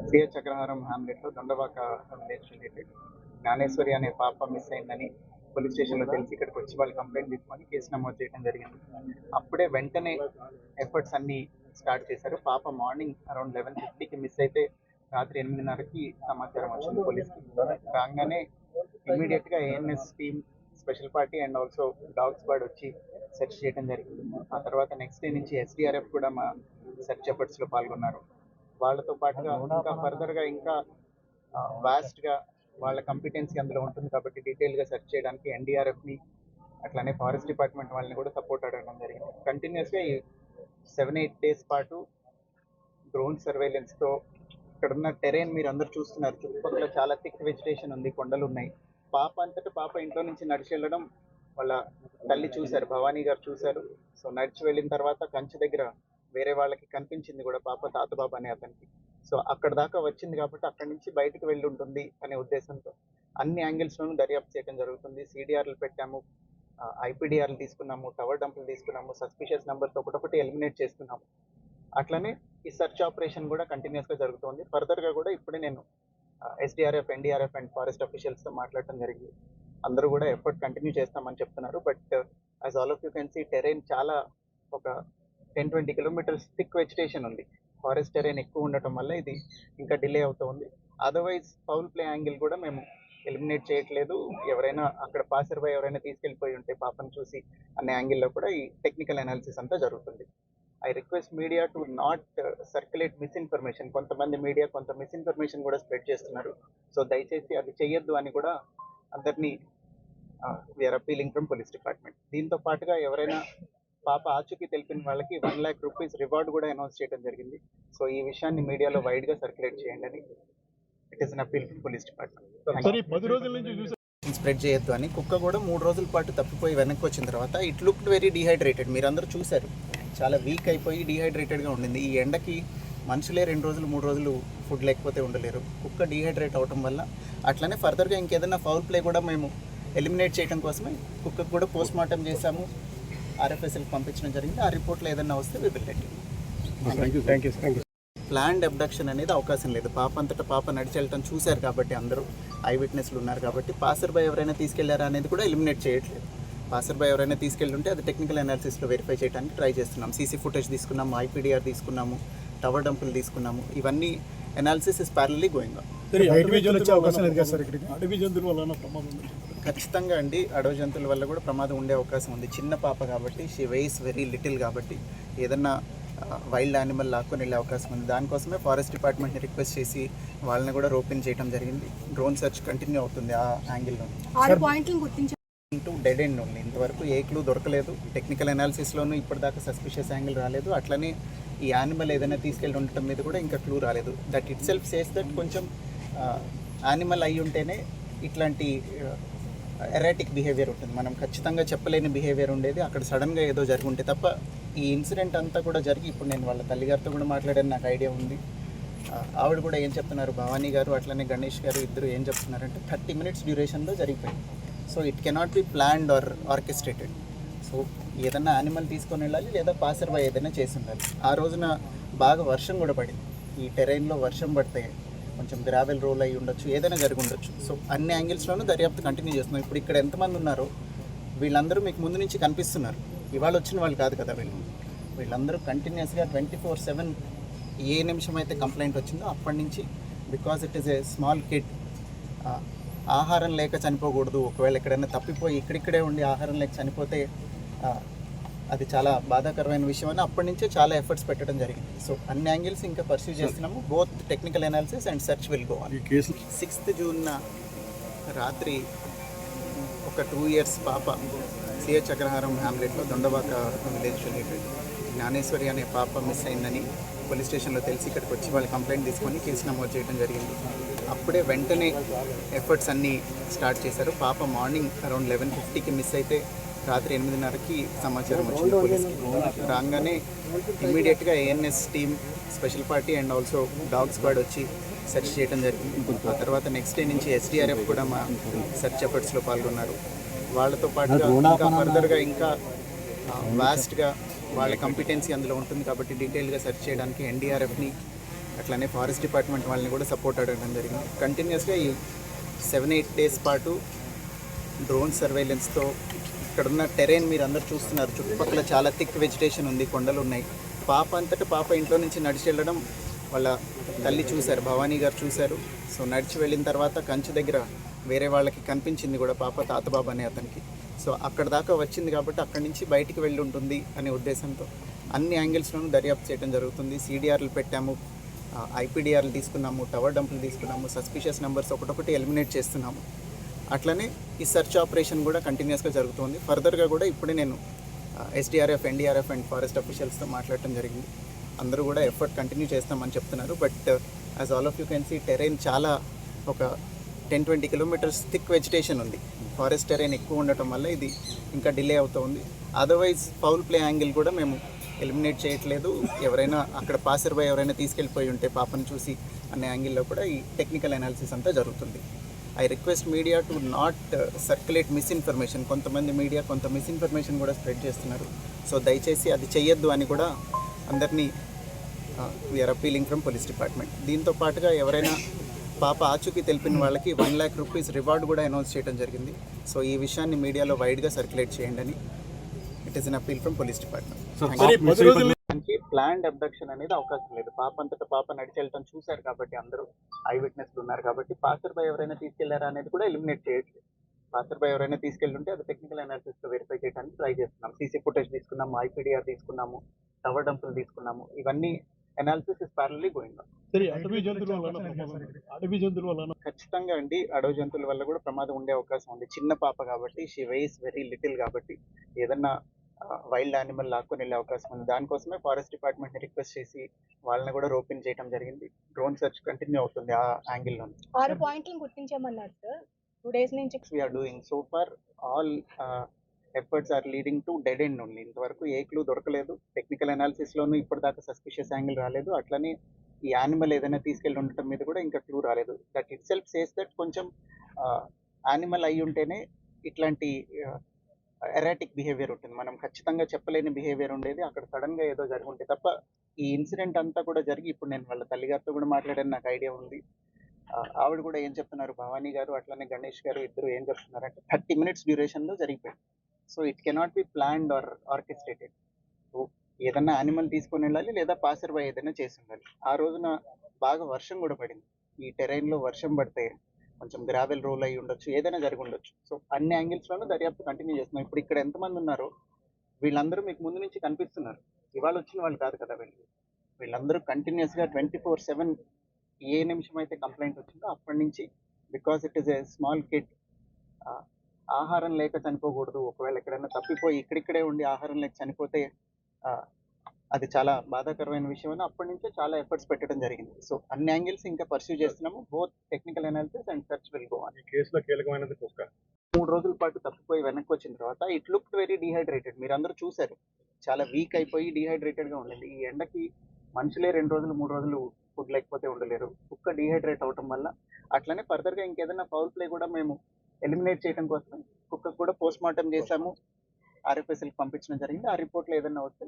CH అగ్రహారం హ్యామ్లెట్లో Dondavaka village related Gnaneshwari అనే పాప miss అయిందని పోలీస్ స్టేషన్లో తెలిసి ఇక్కడికి వచ్చి వాళ్ళు కంప్లైంట్ తీసుకొని కేసు నమోదు చేయడం జరిగింది. అప్పుడే వెంటనే ఎఫర్ట్స్ అన్ని స్టార్ట్ చేశారు. పాప మార్నింగ్ అరౌండ్ 11:50కి మిస్ అయితే రాత్రి 8:30కి సమాచారం వచ్చింది పోలీస్కి. రాగానే ఇమీడియట్గా ANS team, special party and also dog squad వచ్చి సెర్చ్ చేయడం జరిగింది. ఆ తర్వాత నెక్స్ట్ డే నుంచి ఎస్డిఆర్ఎఫ్ కూడా మా సెర్చ్ ఎఫర్ట్స్లో పాల్గొన్నారు. వాళ్ళతో పాటుగా ఇంకా ఫర్దర్గా ఇంకా వాస్ట్గా వాళ్ళ కంపిటెన్సీ అందులో ఉంటుంది కాబట్టి డీటెయిల్గా సెర్చ్ చేయడానికి ఎన్డీఆర్ఎఫ్ని అట్లానే ఫారెస్ట్ డిపార్ట్మెంట్ వాళ్ళని కూడా సపోర్ట్ అడగడం జరిగింది. కంటిన్యూస్గా ఈ 7-8 డేస్ పాటు డ్రోన్ సర్వేలెన్స్తో ఇక్కడ ఉన్న టెరైన్ మీరు అందరు చూస్తున్నారు. చుట్టుపక్కల చాలా థిక్ వెజిటేషన్ ఉంది, కొండలు ఉన్నాయి. పాప అంతటా పాప ఇంట్లో నుంచి నడిచి వెళ్ళడం వాళ్ళ తల్లి చూశారు, భవానీ గారు చూశారు. సో నడిచి వెళ్ళిన తర్వాత కంచి దగ్గర వేరే వాళ్ళకి కనిపించింది కూడా పాప, తాతబాబు అనే అతనికి. సో అక్కడ దాకా వచ్చింది కాబట్టి అక్కడి నుంచి బయటకు వెళ్ళి ఉంటుంది అనే ఉద్దేశంతో అన్ని యాంగిల్స్లోనూ దర్యాప్తు చేయడం జరుగుతుంది. సిడిఆర్లు పెట్టాము, ఐపీడిఆర్లు తీసుకున్నాము, టవర్ డంపులు తీసుకున్నాము, సస్పిషియస్ నెంబర్తో ఒకటొకటి ఎలిమినేట్ చేస్తున్నాము. అట్లనే ఈ సెర్చ్ ఆపరేషన్ కూడా కంటిన్యూస్గా జరుగుతుంది. ఫర్దర్గా కూడా ఇప్పుడే నేను ఎస్డిఆర్ఎఫ్, ఎన్డీఆర్ఎఫ్ అండ్ ఫారెస్ట్ అఫీషియల్స్తో మాట్లాడటం జరిగింది. అందరూ కూడా ఎఫర్ట్ కంటిన్యూ చేస్తామని చెప్తున్నారు. But as all of you can see terrain చాలా ఒక 10-20 కిలోమీటర్స్ థిక్ వెజిటేషన్ ఉంది. ఫారెస్ట్ టెరైన్ ఎక్కువ ఉండటం వల్ల ఇది ఇంకా డిలే అవుతూ ఉంది. అదర్వైజ్ ఫౌల్ ప్లే యాంగిల్ కూడా మేము ఎలిమినేట్ చేయట్లేదు. ఎవరైనా అక్కడ పాసర్ బై ఎవరైనా తీసుకెళ్ళిపోయి ఉంటే పాపను చూసి అనే యాంగిల్లో కూడా ఈ టెక్నికల్ అనాలిసిస్ అంతా జరుగుతుంది. I request media to not circulate misinformation. కొంతమంది మీడియా కొంత మిస్ఇన్ఫర్మేషన్ కూడా స్ప్రెడ్ చేస్తున్నారు. సో దయచేసి అది చెయ్యొద్దు అని కూడా అందరినీ we're appealing from police department. దీంతో పాటుగా ఎవరైనా పాప ఆచూకీ తెలిపిన వాళ్ళకి 1 lakh rupees రివార్డ్ కూడా అనౌన్స్ చేయడం జరిగింది. సో ఈ విషయాన్ని మీడియాలో వైడ్గా సర్క్యులేట్ చేయండి అని it is an appeal from police department. Spread చేయొద్దు అని. కుక్క కూడా 3 రోజుల పాటు తప్పిపోయి వెనక్కి వచ్చిన తర్వాత ఇట్ లుక్డ్ వెరీ డీహైడ్రేటెడ్. మీరందరూ చూశారు, చాలా వీక్ అయిపోయి డీహైడ్రేటెడ్గా ఉండింది. ఈ ఎండకి మనుషులే 2 రోజులు 3 రోజులు ఫుడ్ లేకపోతే ఉండలేరు. కుక్క డీహైడ్రేట్ అవడం వల్ల అట్లనే ఫర్దర్గా ఇంకేదైనా ఫౌల్ ప్లే కూడా మేము ఎలిమినేట్ చేయడం కోసమే కుక్కకు కూడా పోస్ట్ మార్టం చేశాము, ఆర్ఎఫ్ఎస్ఎల్కి పంపించడం జరిగింది. ఆ రిపోర్ట్లో ఏదైనా వస్తే we will let you. Thank you. Planned abduction అనేది అవకాశం లేదు. పాప అంతటా పాప నడిచి వెళ్ళటం చూశారు కాబట్టి అందరూ ఐ విట్నెస్లు ఉన్నారు కాబట్టి పాసర్ బై ఎవరైనా తీసుకెళ్లారా అనేది కూడా ఎలిమినేట్ చేయట్లేదు. పాసర్ బై ఎవరైనా తీసుకెళ్ళుంటే అది టెక్నికల్ అనాలిసిస్లో వెరిఫై చేయడానికి ట్రై చేస్తున్నాం. సీసీ ఫుటేజ్ తీసుకున్నాము, ఐపీడీఆర్ తీసుకున్నాము, టవర్ డంపులు తీసుకున్నాము. ఇవన్నీ అనాలిసిస్ ఇస్ ప్యారలీ గోయింగ్ ఆన్. ఖచ్చితంగా అండి, అడవి జంతువుల వల్ల కూడా ప్రమాదం ఉండే అవకాశం ఉంది. చిన్న పాప కాబట్టి, షీ వెయిస్ వెరీ లిటిల్ కాబట్టి ఏదన్నా వైల్డ్ యానిమల్ లాక్కొని వెళ్ళే అవకాశం ఉంది. దానికోసమే ఫారెస్ట్ డిపార్ట్మెంట్ని రిక్వెస్ట్ చేసి వాళ్ళని కూడా రోపిన్ చేయడం జరిగింది. డ్రోన్ సెర్చ్ కంటిన్యూ అవుతుంది ఆ యాంగిల్లో. డెడ్ ఎండ్ ఉంది. ఇంతవరకు ఏ క్లూ దొరకలేదు. టెక్నికల్ అనాలిసిస్లోనూ ఇప్పటిదాకా సస్పిషియస్ యాంగిల్ రాలేదు. అట్లనే ఈ యానిమల్ ఏదైనా తీసుకెళ్ళి ఉండటం మీద కూడా ఇంకా క్లూ రాలేదు. That it self says that కొంచెం యానిమల్ అయి ఉంటేనే ఇట్లాంటి ఎరాటిక్ బిహేవియర్ ఉంటుంది. మనం ఖచ్చితంగా చెప్పలేని బిహేవియర్ ఉండేది. అక్కడ సడన్గా ఏదో జరుగుంటే తప్ప ఈ ఇన్సిడెంట్ అంతా కూడా జరిగి ఇప్పుడు నేను వాళ్ళ తల్లిగారితో కూడా మాట్లాడాను, నాకు ఐడియా ఉంది. ఆవిడ కూడా ఏం చెప్తున్నారు, భవానీ గారు అట్లనే గణేష్ గారు ఇద్దరు ఏం చెప్తున్నారంటే 30 minutes డ్యూరేషన్లో జరిగిపోయింది. So it cannot be planned or orchestrated. So ఏదన్నా యానిమల్ తీసుకొని వెళ్ళాలి లేదా పాసర్ బై ఏదైనా చేసి ఉండాలి. ఆ రోజున బాగా వర్షం కూడా పడింది. ఈ టెరైన్లో వర్షం పడితే కొంచెం గ్రావెల్ రోల్ అయ్యి ఉండొచ్చు, ఏదైనా జరిగి ఉండొచ్చు. సో అన్ని యాంగిల్స్లోనూ దర్యాప్తు కంటిన్యూ చేస్తున్నాం. ఇప్పుడు ఇక్కడ ఎంతమంది ఉన్నారో వీళ్ళందరూ మీకు ముందు నుంచి కనిపిస్తున్నారు. ఇవాళ వచ్చిన వాళ్ళు కాదు కదా వీళ్ళందరూ కంటిన్యూస్గా 24/7 ఏ నిమిషం అయితే కంప్లైంట్ వచ్చిందో అప్పటి నుంచి, because it is a small kid, ఆహారం లేక చనిపోకూడదు. ఒకవేళ ఎక్కడైనా తప్పిపోయి ఇక్కడిక్కడే ఉండి ఆహారం లేక చనిపోతే అది చాలా బాధాకరమైన విషయం అని అప్పటి నుంచే చాలా ఎఫర్ట్స్ పెట్టడం జరిగింది. సో అన్ని యాంగిల్స్ ఇంకా పర్సూ చేస్తున్నాము. Both technical analysis and search will go on. 6th June రాత్రి ఒక 2 years పాప సిహెచ్ అగ్రహారం హ్యామ్లెట్లో దొండవాక విలేజ్ రిలేటెడ్ జ్ఞానేశ్వరి అనే పాప మిస్ అయిందని పోలీస్ స్టేషన్లో తెలిసి ఇక్కడికి వచ్చి వాళ్ళు కంప్లైంట్ తీసుకొని కేసు నమోదు చేయడం జరిగింది. అప్పుడే వెంటనే ఎఫర్ట్స్ అన్నీ స్టార్ట్ చేశారు. పాప మార్నింగ్ అరౌండ్ 11:50కి మిస్ అయితే రాత్రి 8:30కి సమాచారం వచ్చింది పోలీస్కి. రాగానే ఇమ్మీడియట్గా ANS team, special party and also dog squad వచ్చి సెర్చ్ చేయడం జరిగింది. ఆ తర్వాత నెక్స్ట్ డే నుంచి ఎస్డిఆర్ఎఫ్ కూడా మా సెర్చ్ ఎఫర్ట్స్లో పాల్గొన్నారు. వాళ్ళతో పాటుగా ఇంకా ఫర్దర్గా ఇంకా వాస్ట్గా వాళ్ళ కంపిటెన్సీ అందులో ఉంటుంది కాబట్టి డీటెయిల్గా సెర్చ్ చేయడానికి ఎన్డీఆర్ఎఫ్ని, అట్లానే ఫారెస్ట్ డిపార్ట్మెంట్ వాళ్ళని కూడా సపోర్ట్ అడగడం జరిగింది. కంటిన్యూస్గా ఈ 7-8 డేస్ పాటు డ్రోన్ సర్వేలెన్స్తో ఇక్కడున్న టెరైన్ మీరు అందరు చూస్తున్నారు. చుట్టుపక్కల చాలా థిక్ వెజిటేషన్ ఉంది, కొండలు ఉన్నాయి. పాప అంతటా పాప ఇంట్లో నుంచి నడిచి వెళ్ళడం వాళ్ళ తల్లి చూశారు, భవానీ గారు చూశారు. సో నడిచి వెళ్ళిన తర్వాత కంచి దగ్గర వేరే వాళ్ళకి కనిపించింది కూడా పాప, తాతబాబు అనే అతనికి. సో అక్కడ దాకా వచ్చింది కాబట్టి అక్కడి నుంచి బయటికి వెళ్ళి ఉంటుంది అనే ఉద్దేశంతో అన్ని యాంగిల్స్లోనూ దర్యాప్తు చేయడం జరుగుతుంది. సిడిఆర్లు పెట్టాము, ఐపీడిఆర్లు తీసుకున్నాము, టవర్ డంపులు తీసుకున్నాము, సస్పిషియస్ నెంబర్స్ ఒకటొకటి ఎలిమినేట్ చేస్తున్నాము. అట్లనే ఈ సెర్చ్ ఆపరేషన్ కూడా కంటిన్యూస్గా జరుగుతుంది. ఫర్దర్గా కూడా ఇప్పుడే నేను ఎస్డీఆర్ఎఫ్, ఎన్డీఆర్ఎఫ్ అండ్ ఫారెస్ట్ అఫీషియల్స్తో మాట్లాడటం జరిగింది. అందరూ కూడా ఎఫర్ట్ కంటిన్యూ చేస్తామని చెప్తున్నారు. But as all of you can see terrain చాలా ఒక 10-20 కిలోమీటర్స్ థిక్ వెజిటేషన్ ఉంది. ఫారెస్ట్ టెరైన్ ఎక్కువ ఉండటం వల్ల ఇది ఇంకా డిలే అవుతూ ఉంది. అదర్వైజ్ ఫౌల్ ప్లే యాంగిల్ కూడా మేము ఎలిమినేట్ చేయట్లేదు. ఎవరైనా అక్కడ పాసర్ బై ఎవరైనా తీసుకెళ్ళిపోయి ఉంటే పాపను చూసి అనే యాంగిల్లో కూడా ఈ టెక్నికల్ అనాలిసిస్ అంతా జరుగుతుంది. I request media to not circulate misinformation. కొంతమంది మీడియా కొంత మిస్ఇన్ఫర్మేషన్ కూడా స్ప్రెడ్ చేస్తున్నారు. సో దయచేసి అది చెయ్యొద్దు అని కూడా అందరినీ we're appealing from police department. దీంతో పాటుగా ఎవరైనా పాప ఆచూకీ తెలిపిన వాళ్ళకి 1 lakh రూపీస్ రివార్డ్ కూడా అనౌన్స్ చేయడం జరిగింది. సో ఈ విషయాన్ని మీడియాలో వైడ్గా సర్క్యులేట్ చేయండి అని it is an appeal from police department. Planned abduction అనేది అవకాశం లేదు. పాప అంతటా పాప నడిచి వెళ్ళటం చూశారు కాబట్టి అందరూ ఐ విట్నెస్లు ఉన్నారు కాబట్టి పాసర్ బై ఎవరైనా తీసుకెళ్లారా అనేది కూడా ఎలిమినేట్ చేయట్లేదు. పాసర్ బై ఎవరైనా తీసుకెళ్ళుంటే అది టెక్నికల్ అనాలిసిస్తో వెరిఫై చేయడానికి ట్రై చేస్తున్నాం. సీసీ ఫుటేజ్ తీసుకున్నాము, ఐపీడీఆర్ తీసుకున్నాము, టవర్ డంపులు తీసుకున్నాము. ఇవన్నీ అనాలిసిస్ ఇస్ ప్యారలీ గోయింగ్ ఆన్. ఖచ్చితంగా అండి, అడవి జంతువుల వల్ల కూడా ప్రమాదం ఉండే అవకాశం ఉంది. చిన్న పాప కాబట్టి, షీ వెయిస్ వెరీ లిటిల్ కాబట్టి ఏదన్నా వైల్డ్ యానిమల్ లాక్కొని వెళ్ళే అవకాశం ఉంది. దానికోసమే ఫారెస్ట్ డిపార్ట్మెంట్ని రిక్వెస్ట్ చేసి వాళ్ళని కూడా రోపిన్ చేయడం జరిగింది. డ్రోన్ సెర్చ్ కంటిన్యూ అవుతుంది ఆ యాంగిల్లో. 6 పాయింట్లను గుర్తించామన్నారు సార్ 2 డేస్ నుంచి. We're doing so far all efforts are leading to dead end only. ఇంతవరకు ఏ క్లూ దొరకలేదు. టెక్నికల్ అనాలిసిస్లోనూ ఇప్పటిదాకా సస్పిషియస్ యాంగిల్ రాలేదు. అట్లనే ఈ యానిమల్ ఏదైనా తీసుకెళ్ళి ఉండటం మీద కూడా ఇంకా క్లూ రాలేదు. That it self says that కొంచెం యానిమల్ అయి ఉంటేనే ఇట్లాంటి ఎరాటిక్ బిహేవియర్ ఉంటుంది. మనం ఖచ్చితంగా చెప్పలేని బిహేవియర్ ఉండేది. అక్కడ సడన్గా ఏదో జరుగుంటే తప్ప ఈ ఇన్సిడెంట్ అంతా కూడా జరిగి ఇప్పుడు నేను వాళ్ళ తల్లిగారితో కూడా మాట్లాడాను, నాకు ఐడియా ఉంది. ఆవిడ కూడా ఏం చెప్తున్నారు, భవానీ గారు అట్లనే గణేష్ గారు ఇద్దరు ఏం చెప్తున్నారంటే 30 minutes డ్యూరేషన్లో జరిగిపోయింది. So it cannot be planned or orchestrated. So ఏదన్నా యానిమల్ తీసుకొని వెళ్ళాలి లేదా పాసర్ బై ఏదైనా చేసి ఉండాలి. ఆ రోజున బాగా వర్షం కూడా పడింది. ఈ టెరైన్లో వర్షం పడితే కొంచెం గ్రావెల్ రోల్ అయ్యి ఉండొచ్చు, ఏదైనా జరిగి ఉండొచ్చు. సో అన్ని యాంగిల్స్లోనూ దర్యాప్తు కంటిన్యూ చేస్తున్నాం. ఇప్పుడు ఇక్కడ ఎంతమంది ఉన్నారో వీళ్ళందరూ మీకు ముందు నుంచి కనిపిస్తున్నారు. ఇవాళ వచ్చిన వాళ్ళు కాదు కదా వీళ్ళందరూ కంటిన్యూస్గా 24/7 ఏ నిమిషం అయితే కంప్లైంట్ వచ్చిందో అప్పటి నుంచి, because it is a small kid, ఆహారం లేక చనిపోకూడదు. ఒకవేళ ఎక్కడైనా తప్పిపోయి ఇక్కడిక్కడే ఉండి ఆహారం లేక చనిపోతే అది చాలా బాధాకరమైన విషయం అని అప్పటి నుంచే చాలా ఎఫర్ట్స్ పెట్టడం జరిగింది. సో అన్ని యాంగిల్స్ ఇంకా పర్సూ చేస్తున్నాము. Both technical analysis and search will go on. ఈ కేసులో కీలకమైనది కుక్క 3 రోజుల పాటు తప్పిపోయి వెనక్కి వచ్చిన తర్వాత ఇట్ లుక్డ్ వెరీ డీహైడ్రేటెడ్. మీరు అందరూ చూశారు, చాలా వీక్ అయిపోయి డీహైడ్రేటెడ్గా ఉండింది. ఈ ఎండకి మనుషులే 2 రోజులు 3 రోజులు ఫుడ్ లేకపోతే ఉండలేరు. కుక్క డీహైడ్రేట్ అవటం వల్ల. అట్లనే ఫర్దర్గా ఇంకేదైనా ఫౌల్ ప్లే కూడా మేము ఎలిమినేట్ చేయడం కోసం కుక్కకు కూడా పోస్ట్ మార్టం చేశాము, ఆర్ఎఫ్ఎస్ఎల్కి పంపించడం జరిగింది. ఆ రిపోర్ట్లో ఏదైనా వస్తే